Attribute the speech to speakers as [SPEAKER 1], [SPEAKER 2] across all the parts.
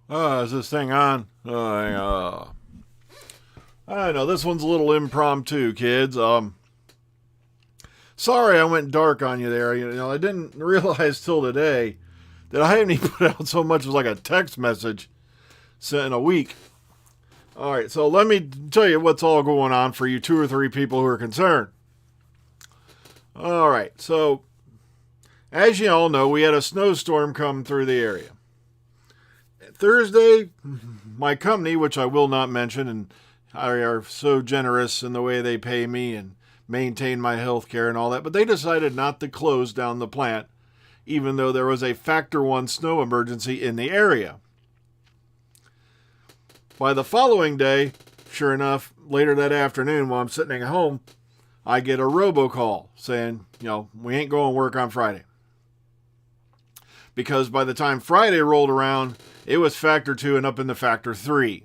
[SPEAKER 1] Is this thing on? I know this one's a little impromptu, kids. Sorry I went dark on you there. I didn't realize till today that I haven't even put out so much as like a text message sent in a week. All right, so let me tell you what's all going on for you two or three people who are concerned. All right, so as you all know, we had a snowstorm come through the area. Thursday, my company, which I will not mention, and are so generous in the way they pay me and maintain my health care and all that, but they decided not to close down the plant, even though there was a Factor 1 snow emergency in the area. By the following day, sure enough, later that afternoon while I'm sitting at home, I get a robocall saying, we ain't going to work on Friday. Because by the time Friday rolled around, it was Factor 2 and up into Factor 3.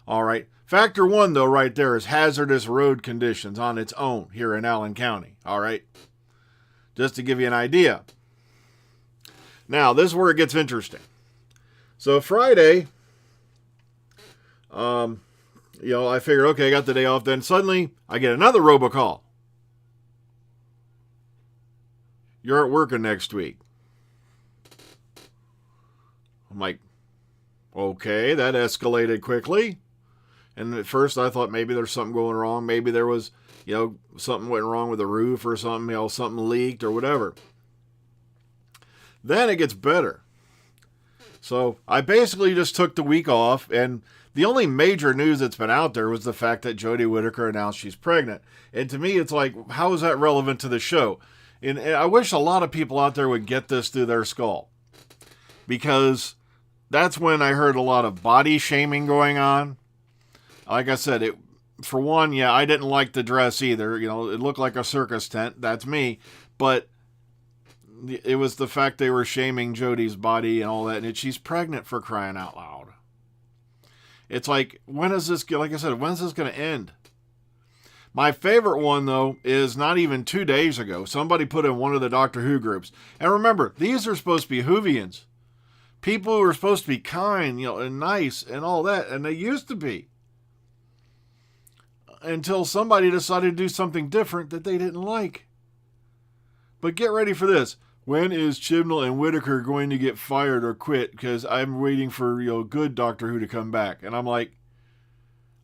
[SPEAKER 1] All right. Factor 1, though, right there is hazardous road conditions on its own here in Allen County. All right. Just to give you an idea. Now, this is where it gets interesting. So Friday, I figured, okay, I got the day off. Then suddenly I get another robocall. You aren't working next week. I'm like, okay, that escalated quickly. And at first I thought maybe there's something going wrong. Maybe there was, something went wrong with the roof or something, something leaked or whatever. Then it gets better. So I basically just took the week off, and the only major news that's been out there was the fact that Jodie Whittaker announced she's pregnant. And to me, it's like, how is that relevant to the show? And I wish a lot of people out there would get this through their skull. Because that's when I heard a lot of body shaming going on. Like I said, for one, I didn't like the dress either. It looked like a circus tent. That's me. But it was the fact they were shaming Jodie's body and all that. And she's pregnant, for crying out loud. It's like, when is this going to end? My favorite one, though, is not even 2 days ago. Somebody put in one of the Doctor Who groups. And remember, these are supposed to be Whovians. People who are supposed to be kind, and nice and all that. And they used to be. Until somebody decided to do something different that they didn't like. But get ready for this. When is Chibnall and Whittaker going to get fired or quit? Because I'm waiting for, good Doctor Who to come back. And I'm like,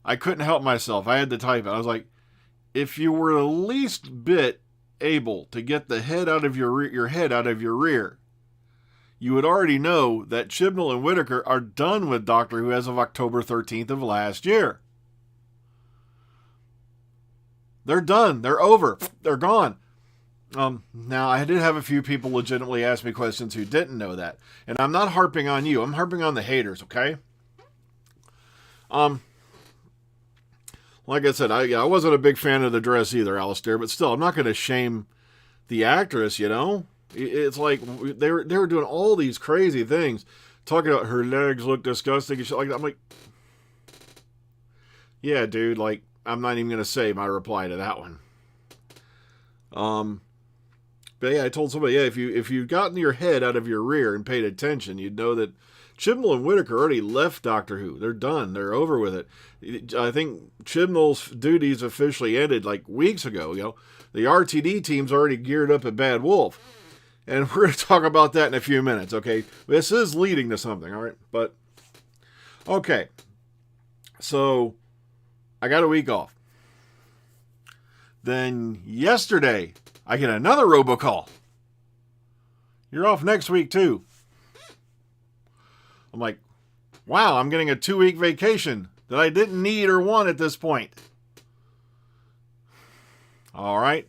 [SPEAKER 1] I couldn't help myself. I had to type it. I was like, if you were the least bit able to get the head out of your head out of your rear, you would already know that Chibnall and Whittaker are done with Doctor Who as of October 13th of last year. They're done. They're over. They're gone. Now, I did have a few people legitimately ask me questions who didn't know that. And I'm not harping on you. I'm harping on the haters, okay? Like I said, I wasn't a big fan of the dress either, Alistair. But still, I'm not going to shame the actress, It's like they were doing all these crazy things. Talking about her legs look disgusting and shit like that. I'm like, yeah, dude, like, I'm not even going to say my reply to that one. But I told somebody, if you'd gotten your head out of your rear and paid attention, you'd know that Chibnall and Whittaker already left Doctor Who. They're done. They're over with it. I think Chibnall's duties officially ended like weeks ago. The RTD team's already geared up at Bad Wolf. And we're going to talk about that in a few minutes, okay? This is leading to something, all right? But, okay. So, I got a week off. Then, yesterday, I get another robocall. You're off next week, too. I'm like, wow, I'm getting a 2-week vacation that I didn't need or want at this point. All right.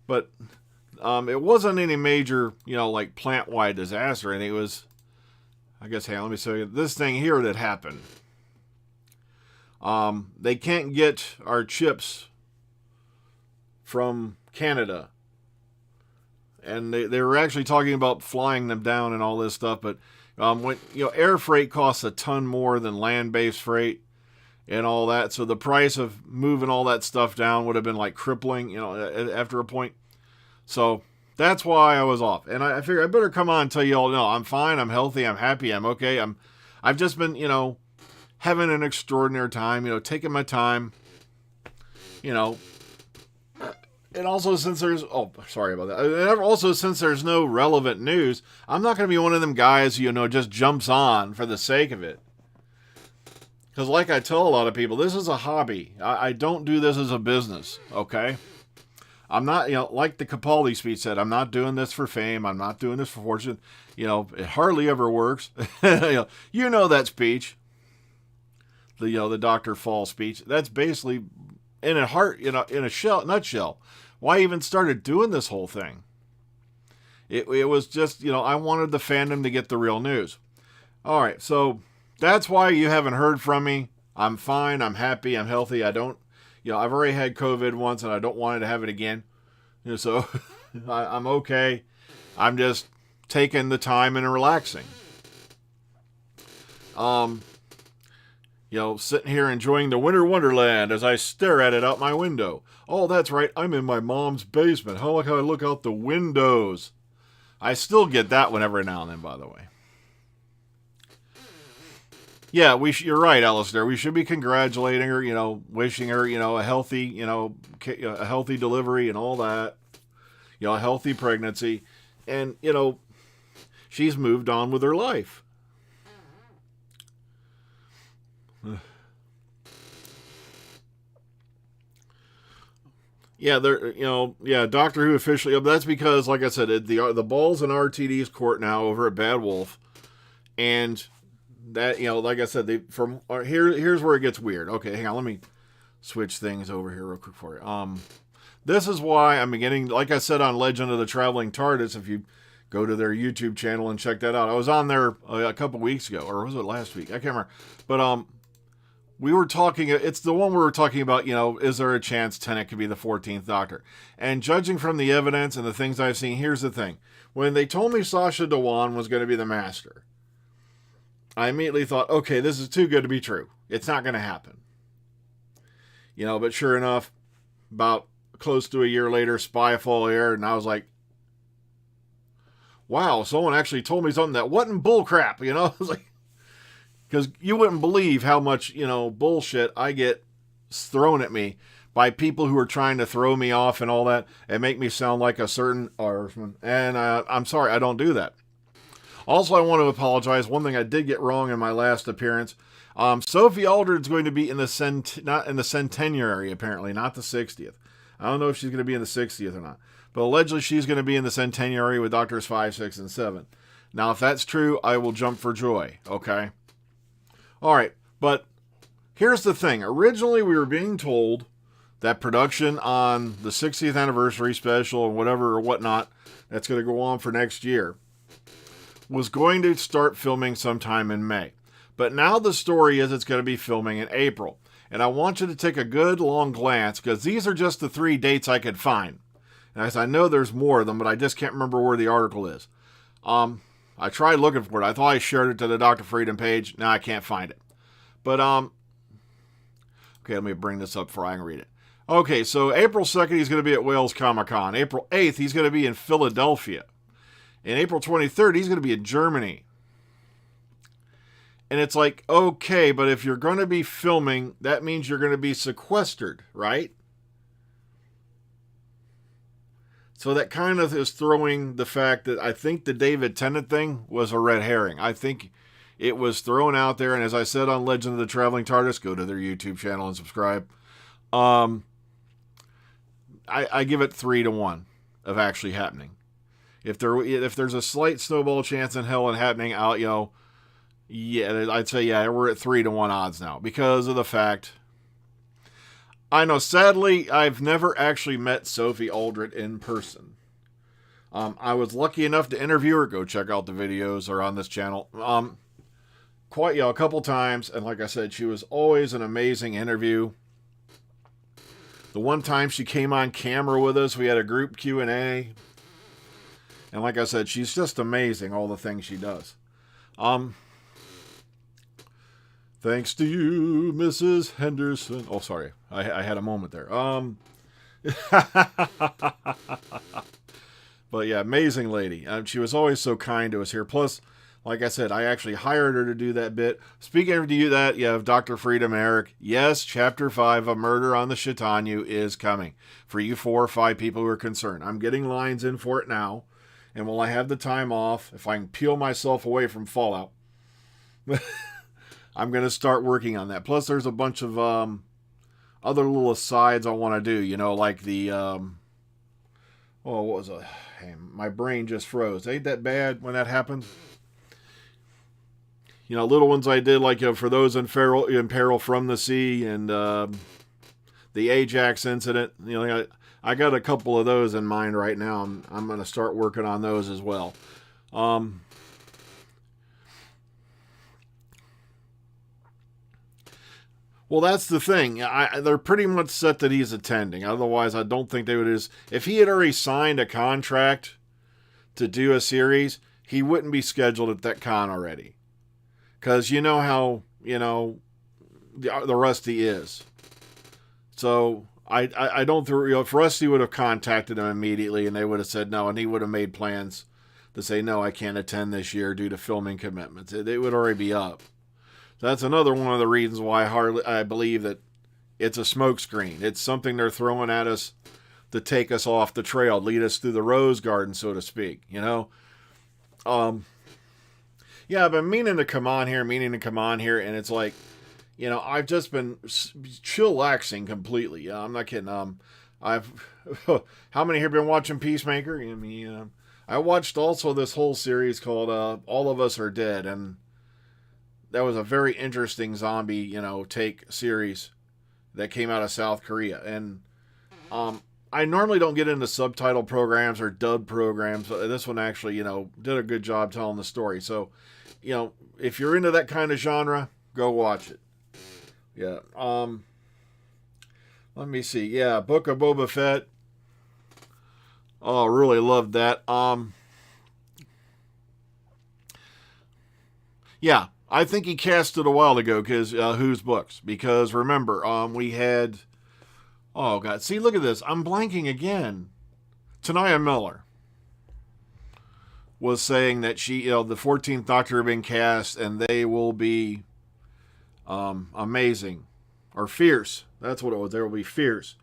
[SPEAKER 1] But it wasn't any major, like plant-wide disaster. And it was, I guess, let me show you this thing here that happened. They can't get our chips from Canada. And they were actually talking about flying them down and all this stuff. But when air freight costs a ton more than land-based freight and all that. So the price of moving all that stuff down would have been like crippling, after a point. So That's why I was off. And I figured I better come on and tell you all, no, I'm fine, I'm healthy, I'm happy, I'm okay. I've just been, having an extraordinary time, taking my time, you know. And also since there's, sorry about that. And also since there's no relevant news, I'm not going to be one of them guys, just jumps on for the sake of it. Because like I tell a lot of people, this is a hobby. I don't do this as a business, okay? I'm not, like the Capaldi speech said, I'm not doing this for fame. I'm not doing this for fortune. It hardly ever works. You know that speech. The Dr. Fall speech. That's basically in a nutshell. Why I even started doing this whole thing. It was just, I wanted the fandom to get the real news. All right, so that's why you haven't heard from me. I'm fine. I'm happy. I'm healthy. I don't, I've already had COVID once and I don't want to have it again. So I'm okay. I'm just taking the time and relaxing. Sitting here enjoying the winter wonderland as I stare at it out my window. Oh, that's right. I'm in my mom's basement. How can I look out the windows? I still get that one every now and then, by the way. Yeah, you're right, Alistair. We should be congratulating her, wishing her, a healthy, a healthy delivery and all that. A healthy pregnancy. And, she's moved on with her life. Yeah, Doctor Who officially. That's because, like I said, the ball's in RTD's court now over at Bad Wolf, and that like I said, here's where it gets weird. Okay, hang on, let me switch things over here real quick for you. This is why I'm beginning, like I said on Legend of the Traveling TARDIS. If you go to their YouTube channel and check that out, I was on there a couple weeks ago, or was it last week? I can't remember, but we were talking, it's the one we were talking about, is there a chance Tennant could be the 14th Doctor? And judging from the evidence and the things I've seen, here's the thing. When they told me Sacha Dhawan was going to be the Master, I immediately thought, okay, this is too good to be true. It's not going to happen. But sure enough, about close to a year later, Spyfall aired, and I was like, wow, someone actually told me something that wasn't bullcrap, I was like, because you wouldn't believe how much, bullshit I get thrown at me by people who are trying to throw me off and all that and make me sound like a certain Irishman. And I'm sorry, I don't do that. Also, I want to apologize. One thing I did get wrong in my last appearance. Sophie Aldred's going to be not in the centenary, apparently, not the 60th. I don't know if she's going to be in the 60th or not. But allegedly, she's going to be in the centenary with Doctors 5, 6, and 7. Now, if that's true, I will jump for joy, okay? All right, but here's the thing. Originally, we were being told that production on the 60th anniversary special and whatever or whatnot that's going to go on for next year was going to start filming sometime in May. But now the story is it's going to be filming in April. And I want you to take a good long glance because these are just the 3 dates I could find. And as I know there's more of them, but I just can't remember where the article is. I tried looking for it. I thought I shared it to the Dr. Freedom page. Now I can't find it. But, okay, let me bring this up before I can read it. Okay, so April 2nd, he's going to be at Wales Comic Con. April 8th, he's going to be in Philadelphia. And April 23rd, he's going to be in Germany. And it's like, okay, but if you're going to be filming, that means you're going to be sequestered, right? So that kind of is throwing the fact that I think the David Tennant thing was a red herring. I think it was thrown out there, and as I said on Legend of the Traveling TARDIS, go to their YouTube channel and subscribe. I give it 3-1 of actually happening. If there's a slight snowball chance in hell and happening, yeah, I'd say we're at 3-1 odds now because of the fact. I know, sadly, I've never actually met Sophie Aldred in person. I was lucky enough to interview her. Go check out the videos or on this channel. Quite, a couple times, and like I said, she was always an amazing interview. The one time she came on camera with us, we had a group Q&A. And like I said, she's just amazing, all the things she does. Thanks to you, Mrs. Henderson. Oh, sorry. I had a moment there. But yeah, amazing lady. She was always so kind to us here. Plus, like I said, I actually hired her to do that bit. Speaking of do that, you have Dr. Freedom Eric. Yes, Chapter 5, A Murder on the Chatannu, is coming. For you 4 or 5 people who are concerned. I'm getting lines in for it now. And while I have the time off, if I can peel myself away from Fallout, I'm going to start working on that. Plus, there's a bunch of other little asides I want to do. You know, like the... what was it? Hey, my brain just froze. Ain't that bad when that happens? You know, little ones I did, like, you know, for those in peril from the sea, and the Ajax incident. You know, I got a couple of those in mind right now. I'm going to start working on those as well. Well, that's the thing. They're pretty much set that he's attending. Otherwise, I don't think they would. If he had already signed a contract to do a series, he wouldn't be scheduled at that con already. Because you know how, you know, the Rusty is. So I don't think, you know, if Rusty would have contacted him immediately and they would have said no, and he would have made plans to say, no, I can't attend this year due to filming commitments, it would already be up. So that's another one of the reasons why I believe that it's a smokescreen. It's something they're throwing at us to take us off the trail, lead us through the rose garden, so to speak, you know? Yeah, I've been meaning to come on here, and it's like, you know, I've just been chillaxing completely. I'm not kidding. I've how many here been watching Peacemaker? I mean, I watched also this whole series called All of Us Are Dead, and that was a very interesting zombie, you know, take series that came out of South Korea. And I normally don't get into subtitle programs or dub programs, but this one actually, you know, did a good job telling the story. So, you know, if you're into that kind of genre, go watch it. Yeah. Let me see. Yeah, Book of Boba Fett. Oh, really loved that. Yeah, I think he cast it a while ago because Who's Books. Because remember, we had. Oh God! See, look at this. I'm blanking again. Tanaya Miller was saying that she, you know, the 14th Doctor had been cast, and they will be amazing or fierce. That's what it was. There will be fierce,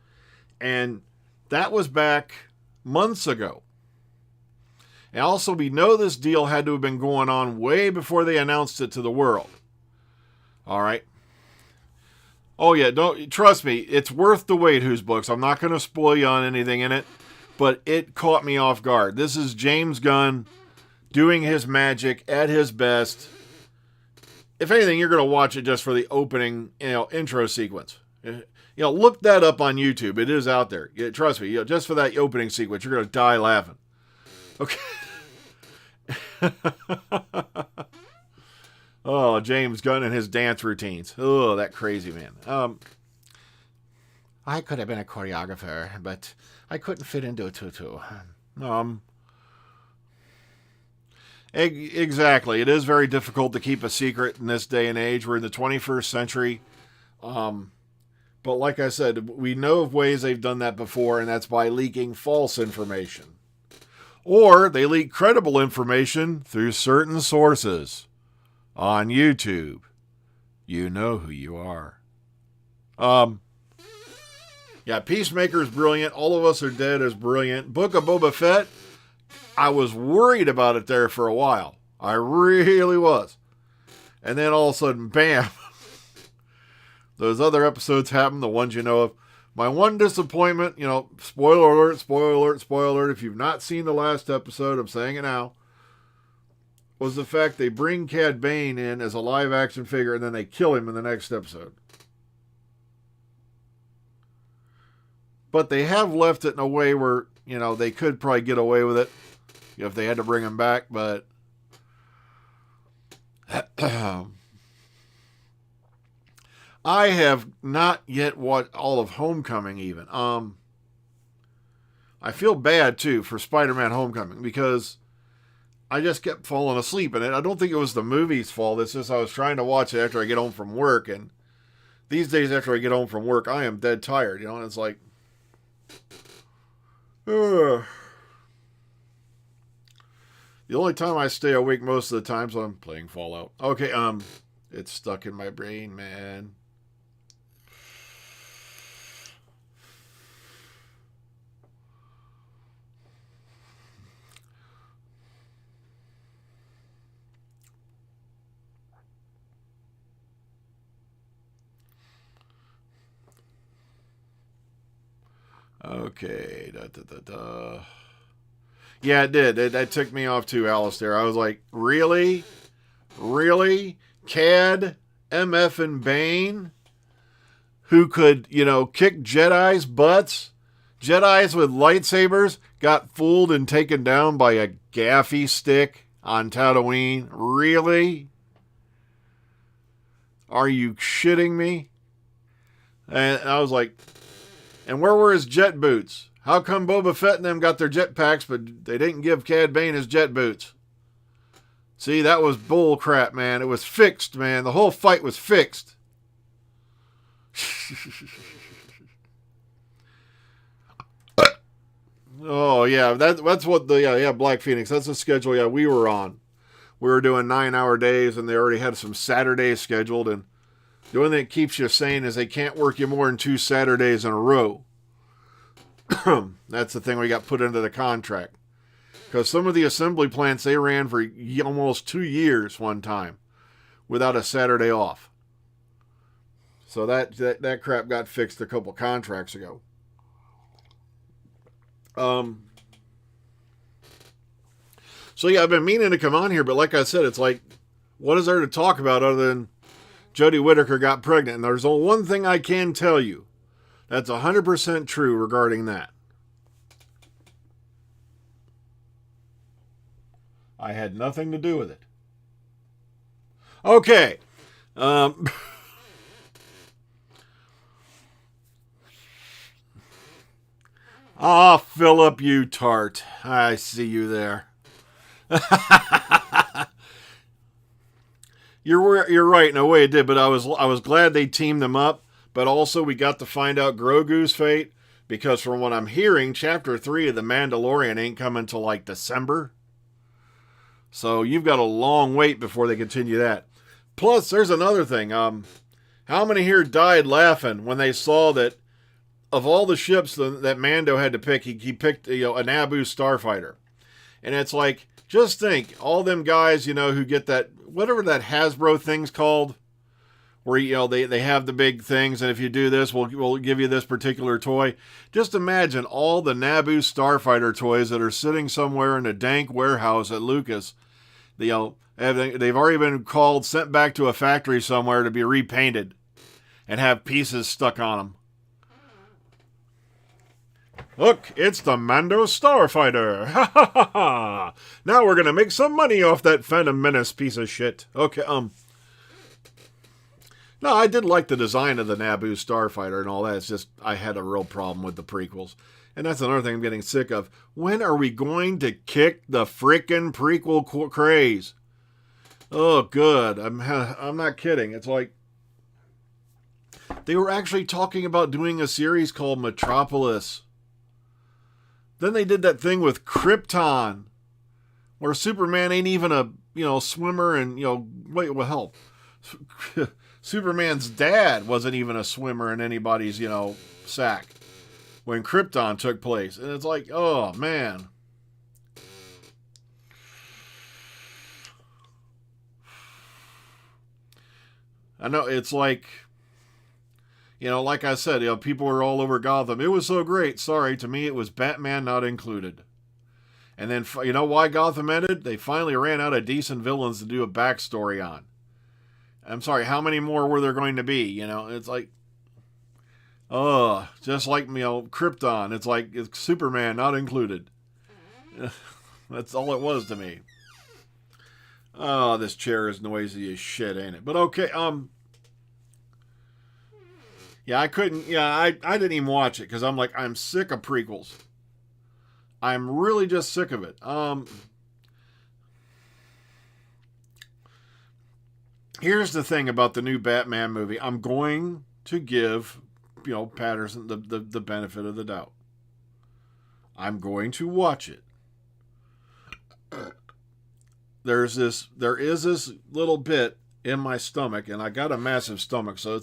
[SPEAKER 1] and that was back months ago. And also, we know this deal had to have been going on way before they announced it to the world. All right. Oh yeah, don't trust me. It's worth the wait. Whose Books? I'm not going to spoil you on anything in it, but it caught me off guard. This is James Gunn doing his magic at his best. If anything, you're going to watch it just for the opening, you know, intro sequence. You know, look that up on YouTube. It is out there. Trust me. You know, just for that opening sequence, you're going to die laughing. Okay. Oh, James Gunn and his dance routines. Oh, that crazy man. I could have been a choreographer, but I couldn't fit into a tutu. Exactly. It is very difficult to keep a secret in this day and age. We're in the 21st century. But like I said, we know of ways they've done that before, and that's by leaking false information. Or they leak credible information through certain sources. On YouTube. You know who you are. Yeah, Peacemaker is brilliant. All of Us Are Dead is brilliant. Book of Boba Fett, I was worried about it there for a while. I really was. And then all of a sudden, bam. Those other episodes happen, the ones you know of. My one disappointment, you know, spoiler alert, spoiler alert, spoiler alert. If you've not seen the last episode, I'm saying it now, was the fact they bring Cad Bane in as a live action figure and then they kill him in the next episode. But they have left it in a way where, you know, they could probably get away with it if they had to bring him back, but I have not yet watched all of Homecoming even. I feel bad too for Spider-Man Homecoming because I just kept falling asleep in it. I don't think it was the movie's fault. It's just I was trying to watch it after I get home from work, and these days after I get home from work, I am dead tired, you know, and it's like, ugh. The only time I stay awake most of the time is when I'm playing Fallout. Okay, it's stuck in my brain, man. Okay, Yeah, it did. That took me off too, Alistair. I was like, really? Really? Cad, MF, and Bane, who could, kick Jedi's butts? Jedi's with lightsabers got fooled and taken down by a gaffy stick on Tatooine. Really? Are you shitting me? And I was like, and where were his jet boots? How come Boba Fett and them got their jetpacks, but they didn't give Cad Bane his jet boots? See, that was bull crap, man. It was fixed, man. The whole fight was fixed. Oh, yeah. That's what the Black Phoenix. That's the schedule, we were on. We were doing 9-hour days, and they already had some Saturdays scheduled, and the only thing that keeps you sane is they can't work you more than 2 Saturdays in a row. That's the thing we got put into the contract. Because some of the assembly plants, they ran for almost 2 years one time without a Saturday off. So that crap got fixed a couple contracts ago. So yeah, I've been meaning to come on here, but like I said, it's like, what is there to talk about other than Jodie Whittaker got pregnant? And there's only one thing I can tell you that's 100% true regarding that. I had nothing to do with it. Okay. Philip, you tart. I see you there. You're right in a way it did, but I was glad they teamed them up. But also we got to find out Grogu's fate, because from what I'm hearing, Chapter 3 of The Mandalorian ain't coming until like December. So you've got a long wait before they continue that. Plus, there's another thing. How many here died laughing when they saw that of all the ships that Mando had to pick, he picked a Naboo starfighter. And it's like, just think, all them guys, who get that, whatever that Hasbro thing's called, where, they have the big things, and if you do this, we'll give you this particular toy. Just imagine all the Naboo starfighter toys that are sitting somewhere in a dank warehouse at Lucas. They've already been sent back to a factory somewhere to be repainted and have pieces stuck on them. Look, it's the Mando Starfighter. Ha ha ha ha. Now we're going to make some money off that Phantom Menace piece of shit. Okay, No, I did like the design of the Naboo Starfighter and all that. It's just, I had a real problem with the prequels. And that's another thing I'm getting sick of. When are we going to kick the frickin' prequel craze? Oh, good. I'm not kidding. It's like, they were actually talking about doing a series called Metropolis. Then they did that thing with Krypton, where Superman ain't even a swimmer, and help. Superman's dad wasn't even a swimmer in anybody's sack when Krypton took place, and it's like, oh man. I know it's like, like I said, people were all over Gotham. It was so great. Sorry, to me, it was Batman not included. And then, why Gotham ended? They finally ran out of decent villains to do a backstory on. I'm sorry, how many more were there going to be? It's like, just like, Krypton. It's like, it's Superman not included. That's all it was to me. Oh, this chair is noisy as shit, ain't it? But okay, yeah, I couldn't. Yeah, I didn't even watch it because I'm sick of prequels. I'm really just sick of it. Here's the thing about the new Batman movie. I'm going to give, Patterson the benefit of the doubt. I'm going to watch it. there is this little bit in my stomach, and I got a massive stomach, so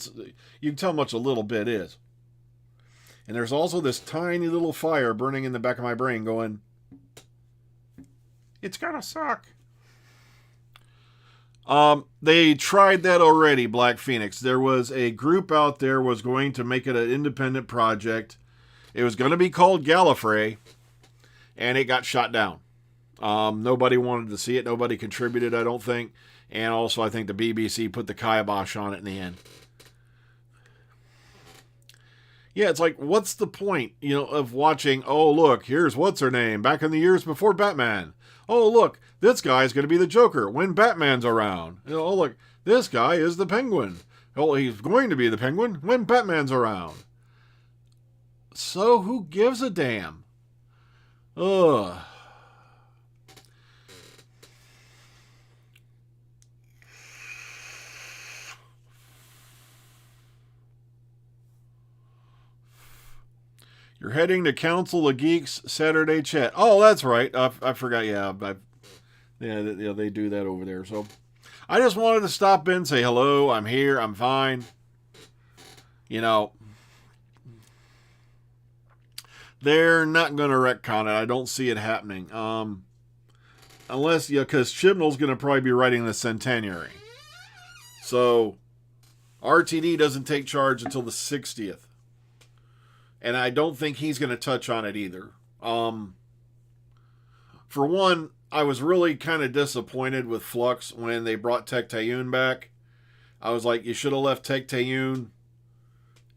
[SPEAKER 1] you can tell how much a little bit is. And there's also this tiny little fire burning in the back of my brain going, it's gonna suck. They tried that already, Black Phoenix. There was a group out there was going to make it an independent project. It was going to be called Gallifrey, and it got shot down. Nobody wanted to see it. Nobody contributed, I don't think. And also, I think the BBC put the kibosh on it in the end. Yeah, it's like, what's the point, of watching, oh, look, here's what's-her-name, back in the years before Batman. Oh, look, this guy's going to be the Joker when Batman's around. Oh, look, this guy is the Penguin. Oh, he's going to be the Penguin when Batman's around. So who gives a damn? Ugh. You're heading to Council of Geeks Saturday chat. Oh, that's right. I forgot. Yeah, they do that over there. So I just wanted to stop in, say hello. I'm here. I'm fine. They're not going to retcon it. I don't see it happening. Unless, because Chibnall's going to probably be writing the Centenary. So RTD doesn't take charge until the 60th. And I don't think he's going to touch on it either. For one, I was really kind of disappointed with Flux when they brought Tecteun back. I was like, you should have left Tecteun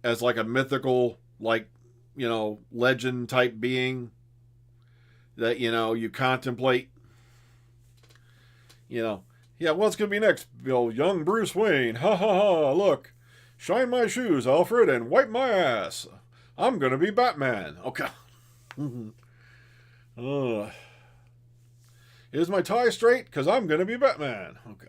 [SPEAKER 1] as like a mythical, legend type being that, you contemplate. Yeah, what's going to be next? Young Bruce Wayne. Ha ha ha, look. Shine my shoes, Alfred, and wipe my ass. I'm going to be Batman. Okay. Is my tie straight? Because I'm going to be Batman. Okay.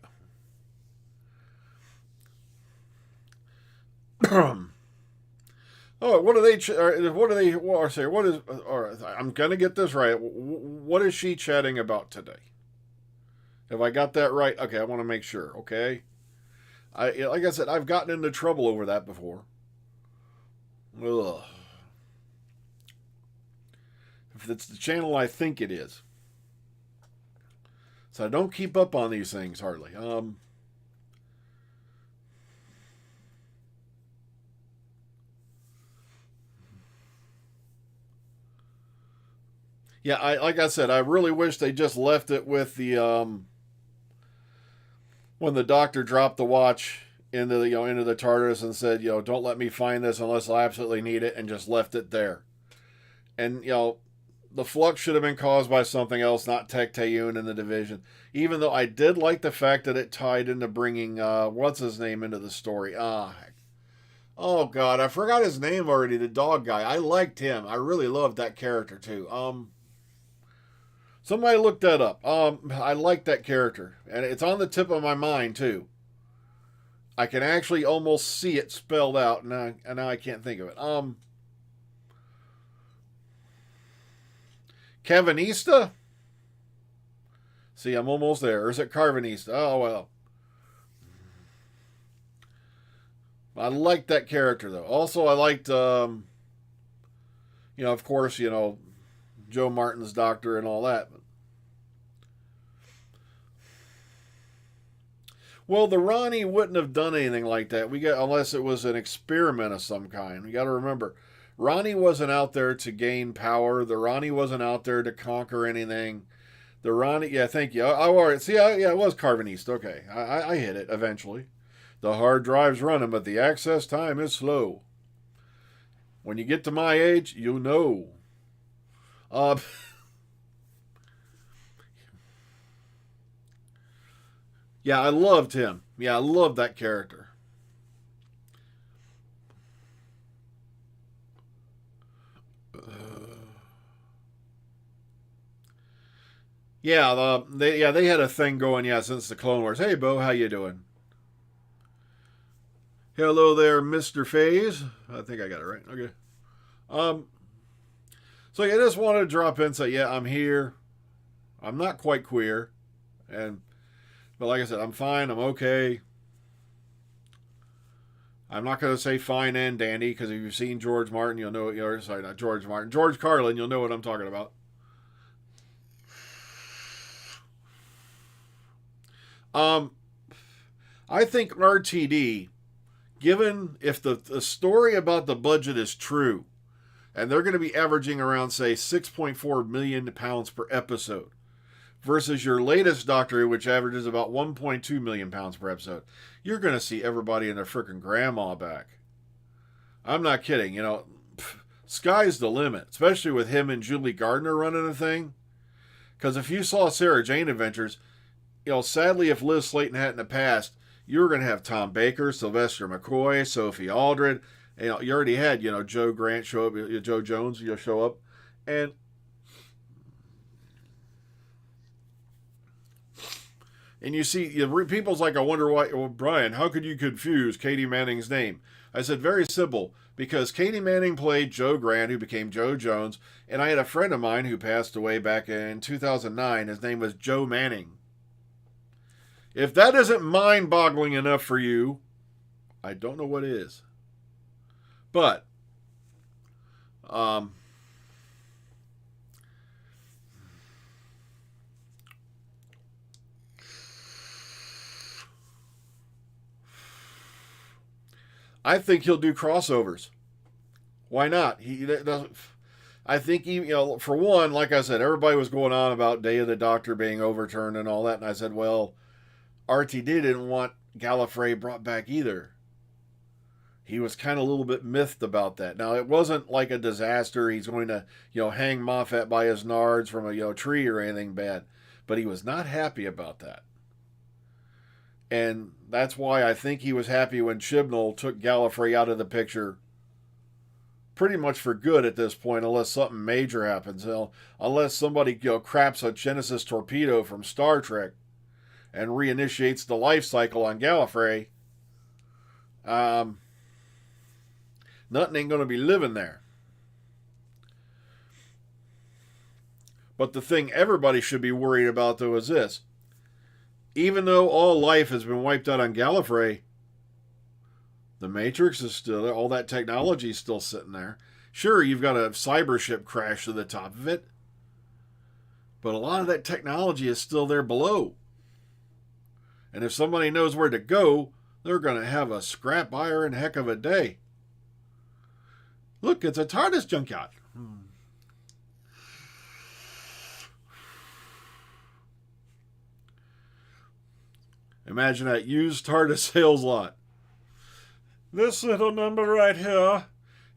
[SPEAKER 1] Oh, what are they? I'm going to get this right. What is she chatting about today? Have I got that right? Okay, I want to make sure. Okay. Like I said, I've gotten into trouble over that before. Ugh. If it's the channel I think it is. So I don't keep up on these things hardly. Yeah, like I said, I really wish they just left it with the when the doctor dropped the watch into the into the TARDIS and said, don't let me find this unless I absolutely need it, and just left it there. And the flux should have been caused by something else, not Tecteun in the division. Even though I did like the fact that it tied into bringing what's his name into the story. Oh God, I forgot his name already. The dog guy. I liked him. I really loved that character too. Somebody look that up. I like that character, and it's on the tip of my mind too. I can actually almost see it spelled out, and now I can't think of it. Cavanista? See, I'm almost there. Or is it Carvanista? Oh, well. I liked that character, though. Also, I liked, of course, Joe Martin's doctor and all that. Well, the Ronnie wouldn't have done anything like that. Unless it was an experiment of some kind. We got to remember, Ronnie wasn't out there to gain power. The Ronnie wasn't out there to conquer anything. The Ronnie, yeah, thank you. All right. See, it was Carvaniste. Okay, I hit it eventually. The hard drive's running, but the access time is slow. When you get to my age, you'll know. Yeah, I loved him. Yeah, I loved that character. Yeah, they had a thing going, since the Clone Wars. Hey, Bo, how you doing? Hello there, Mr. Phase. I think I got it right. Okay. So I just wanted to drop in and say, I'm here. I'm not quite queer. But like I said, I'm fine. I'm okay. I'm not going to say fine and dandy because if you've seen George Martin, you'll know. Sorry, not George Martin. George Carlin, you'll know what I'm talking about. I think RTD, given if the story about the budget is true, and they're going to be averaging around, say, 6.4 million pounds per episode, versus your latest Doctor Who, which averages about 1.2 million pounds per episode, you're going to see everybody and their freaking grandma back. I'm not kidding. Sky's the limit, especially with him and Julie Gardner running the thing. Because if you saw Sarah Jane Adventures, sadly, if Liz Slayton hadn't have passed, you were going to have Tom Baker, Sylvester McCoy, Sophie Aldred. You already had, Joe Grant show up, Joe Jones, show up. And you see, people's like, I wonder why, well, Brian, how could you confuse Katie Manning's name? I said, very simple, because Katie Manning played Joe Grant, who became Joe Jones, and I had a friend of mine who passed away back in 2009. His name was Joe Manning. If that isn't mind-boggling enough for you, I don't know what is. But, I think he'll do crossovers. Why not? I think for one, like I said, everybody was going on about Day of the Doctor being overturned and all that, and I said, well, RTD didn't want Gallifrey brought back either. He was kind of a little bit miffed about that. Now, it wasn't like a disaster. He's going to, hang Moffat by his nards from a, tree or anything bad. But he was not happy about that. And that's why I think he was happy when Chibnall took Gallifrey out of the picture pretty much for good at this point, unless something major happens. Unless somebody, craps a Genesis torpedo from Star Trek and reinitiates the life cycle on Gallifrey. Nothing ain't going to be living there. But the thing everybody should be worried about, though, is this. Even though all life has been wiped out on Gallifrey, the Matrix is still there. All that technology is still sitting there. Sure, you've got a cyber ship crash to the top of it, but a lot of that technology is still there below. And if somebody knows where to go, they're going to have a scrap iron heck of a day. Look, it's a TARDIS junkyard. Imagine that used TARDIS sales lot. This little number right here.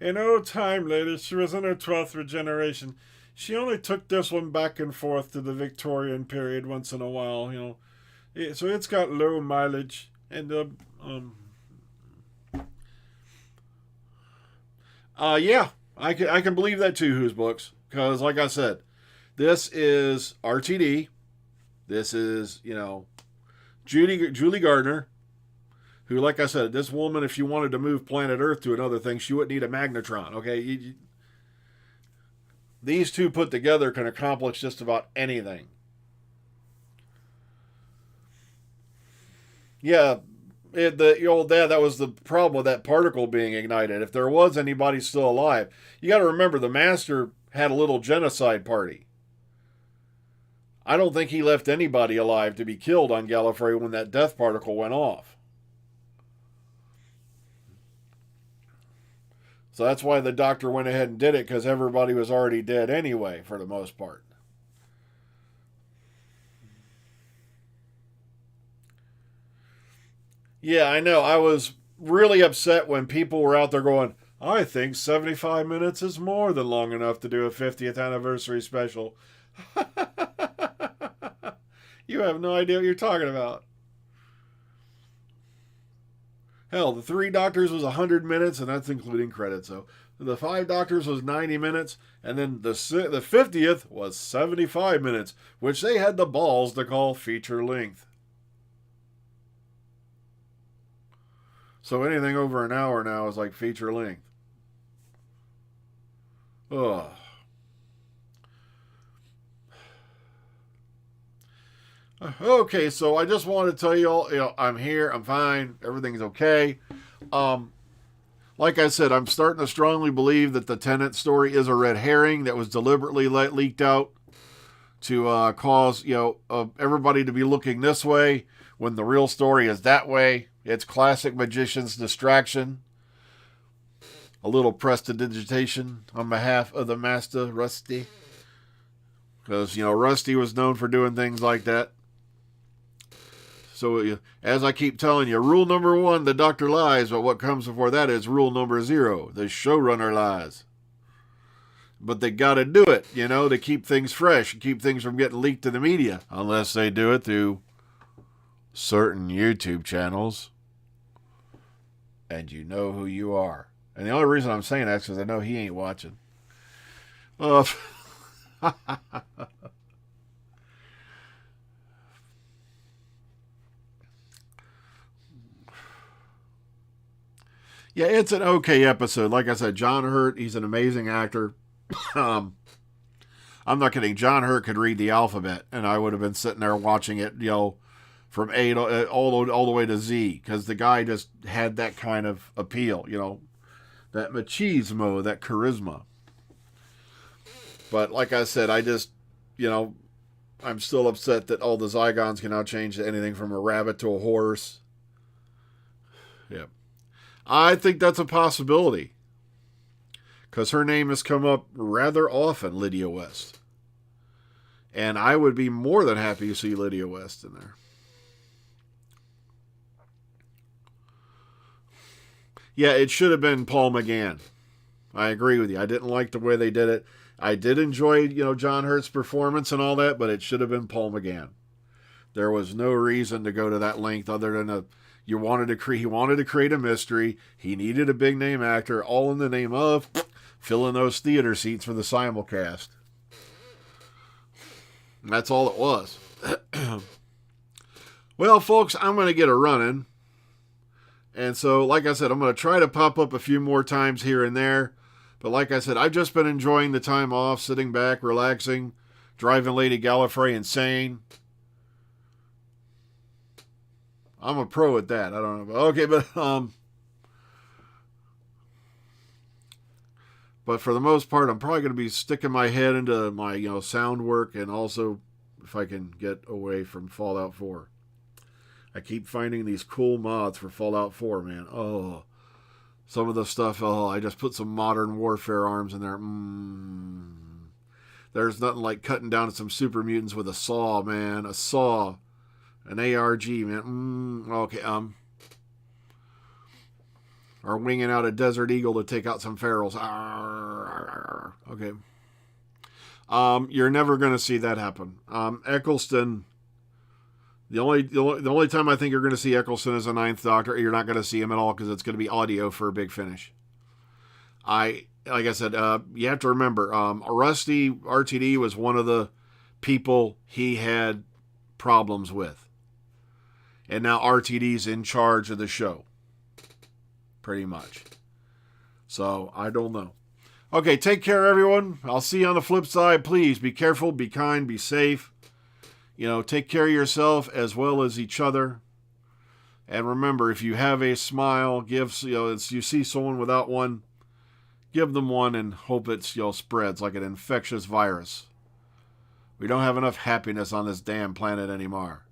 [SPEAKER 1] In old time, lady, she was in her 12th regeneration. She only took this one back and forth to the Victorian period once in a while, So it's got low mileage. And, yeah, I can believe that too, Who's Books. Because, like I said, this is RTD. This is, Julie Gardner, who, like I said, this woman, if she wanted to move planet Earth to another thing, she wouldn't need a magnetron, okay? These two put together can accomplish just about anything. Yeah, the old dad, that was the problem with that particle being ignited. If there was anybody still alive, you got to remember the Master had a little genocide party. I don't think he left anybody alive to be killed on Gallifrey when that death particle went off. So that's why the Doctor went ahead and did it, because everybody was already dead anyway, for the most part. Yeah, I know. I was really upset when people were out there going, I think 75 minutes is more than long enough to do a 50th anniversary special. You have no idea what you're talking about. Hell, the 3 Doctors was 100 minutes, and that's including credits. So the 5 Doctors was 90 minutes, and then the 50th was 75 minutes, which they had the balls to call feature length. So anything over an hour now is like feature length. Ugh. Okay, so I just wanted to tell you all, I'm here, I'm fine, everything's okay. Um, like I said, I'm starting to strongly believe that the Tennant story is a red herring that was deliberately leaked out to cause everybody to be looking this way when the real story is that way. It's classic magician's distraction. A little prestidigitation on behalf of the master Rusty, because Rusty was known for doing things like that. So, as I keep telling you, rule number 1, the doctor lies, but what comes before that is rule number 0, the showrunner lies. But they got to do it, to keep things fresh and keep things from getting leaked to the media, unless they do it through certain YouTube channels. And you know who you are. And the only reason I'm saying that is because I know he ain't watching. Yeah, it's an okay episode. Like I said, John Hurt, he's an amazing actor. I'm not kidding. John Hurt could read the alphabet, and I would have been sitting there watching it, from A to, all the way to Z, because the guy just had that kind of appeal, that machismo, that charisma. But like I said, I just, I'm still upset that all the Zygons can now change to anything from a rabbit to a horse. Yeah. I think that's a possibility, because her name has come up rather often, Lydia West. And I would be more than happy to see Lydia West in there. Yeah, it should have been Paul McGann. I agree with you. I didn't like the way they did it. I did enjoy, John Hurt's performance and all that, but it should have been Paul McGann. There was no reason to go to that length other than he wanted to create a mystery. He needed a big name actor, all in the name of filling those theater seats for the simulcast. That's all it was. Well, folks, I'm going to get a running. And so, like I said, I'm going to try to pop up a few more times here and there. But like I said, I've just been enjoying the time off, sitting back, relaxing, driving Lady Gallifrey insane. I'm a pro at that. I don't know. Okay, but for the most part, I'm probably going to be sticking my head into my, sound work, and also if I can get away from Fallout 4. I keep finding these cool mods for Fallout 4, man. Oh, some of the stuff, I just put some Modern Warfare arms in there. There's nothing like cutting down some super mutants with a saw, man. A saw. An ARG, man. Okay, or winging out a Desert Eagle to take out some ferals. Okay. You're never going to see that happen. Eccleston... The only time I think you're going to see Eccleston as a Ninth Doctor, you're not going to see him at all, because it's going to be audio for a big finish. Like I said, you have to remember, Rusty RTD was one of the people he had problems with, and now RTD's in charge of the show, pretty much. So I don't know. Okay, take care, everyone. I'll see you on the flip side. Please be careful, be kind, be safe. Take care of yourself as well as each other. And remember, if you have a smile, you see someone without one, give them one and hope it spreads like an infectious virus. We don't have enough happiness on this damn planet anymore.